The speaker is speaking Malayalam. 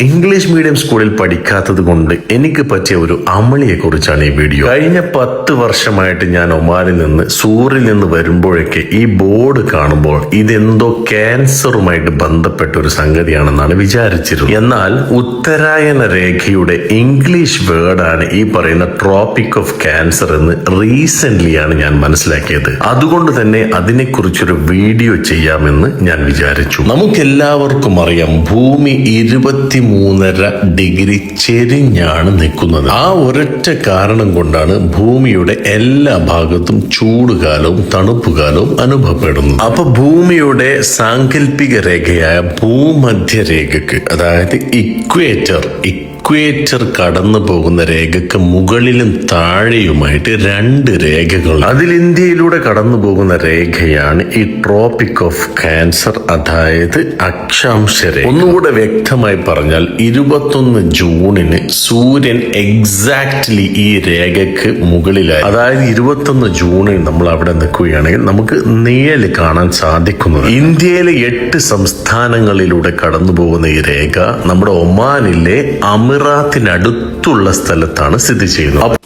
ഇംഗ്ലീഷ് മീഡിയം സ്കൂളിൽ പഠിക്കാത്തത് കൊണ്ട് എനിക്ക് പറ്റിയ ഒരു അമളിയെ കുറിച്ചാണ് ഈ വീഡിയോ. കഴിഞ്ഞ 10 വർഷമായിട്ട് ഞാൻ ഒമാനിൽ നിന്ന് സൂറിൽ നിന്ന് വരുമ്പോഴൊക്കെ ഈ ബോർഡ് കാണുമ്പോൾ ഇതെന്തോ ക്യാൻസറുമായിട്ട് ബന്ധപ്പെട്ട ഒരു സംഗതിയാണെന്നാണ് വിചാരിച്ചിരുന്നത്. എന്നാൽ ഉത്തരായന രേഖയുടെ ഇംഗ്ലീഷ് വേർഡാണ് ഈ പറയുന്ന ട്രോപ്പിക് ഓഫ് ക്യാൻസർ എന്ന് റീസെന്റ്ലിയാണ് ഞാൻ മനസ്സിലാക്കിയത്. അതുകൊണ്ട് തന്നെ അതിനെക്കുറിച്ചൊരു വീഡിയോ ചെയ്യാമെന്ന് ഞാൻ വിചാരിച്ചു. നമുക്കെല്ലാവർക്കും അറിയാം, ഭൂമി 23.5 ഡിഗ്രി ചെരിഞ്ഞാണ് നിൽക്കുന്നത്. ആ ഒരൊറ്റ കാരണം കൊണ്ടാണ് ഭൂമിയുടെ എല്ലാ ഭാഗത്തും ചൂടുകാലവും തണുപ്പുകാലവും അനുഭവപ്പെടുന്നത്. അപ്പൊ ഭൂമിയുടെ സാങ്കല്പിക രേഖയായ ഭൂമധ്യരേഖക്ക്, അതായത് ഇക്വേറ്റർ കടന്നു പോകുന്ന രേഖക്ക് മുകളിലും താഴെയുമായിട്ട് 2 രേഖകൾ. അതിൽ ഇന്ത്യയിലൂടെ കടന്നു പോകുന്ന രേഖയാണ് ഈ ട്രോപ്പിക് ഓഫ് ക്യാൻസർ, അതായത് അക്ഷാംശ രേഖ. ഒന്നുകൂടെ വ്യക്തമായി പറഞ്ഞാൽ 21 ജൂണിന് സൂര്യൻ എക്സാക്ട്ലി ഈ രേഖക്ക് മുകളിലായി. അതായത് 21 ജൂണിൽ നമ്മൾ അവിടെ നിൽക്കുകയാണെങ്കിൽ നമുക്ക് നിഴല് കാണാൻ സാധിക്കുന്നത്. ഇന്ത്യയിലെ 8 സംസ്ഥാനങ്ങളിലൂടെ കടന്നു പോകുന്ന ഈ രേഖ നമ്മുടെ ഒമാനിലെ അമിറാത്തിനടുത്തുള്ള സ്ഥലത്താണ് സ്ഥിതി ചെയ്യുന്നത്.